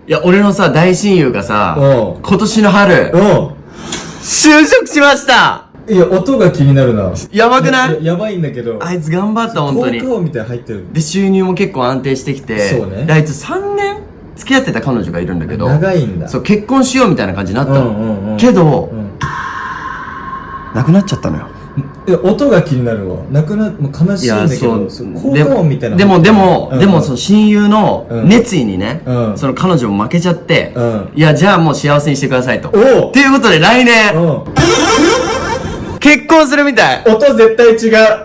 いや、俺のさ、大親友がさ、うん今年の春、就職しました。いや、音が気になるな。やばくない？やばいんだけど。あいつ頑張った、本当に。効果音みたいに入ってる。で、収入も結構安定してきて、そうね。であいつ3年付き合ってた彼女がいるんだけど、長いんだ。そう、結婚しようみたいな感じになったの。けど、なくなっちゃったのよ。いや、音が気になるわ。もう悲しいんだけど、効果音みたいな。でも、その親友の熱意にね、うんその彼女も負けちゃって、うんいや、じゃあもう幸せにしてくださいと。おうっていうことで来年、うん。結婚するみたい。音絶対違う。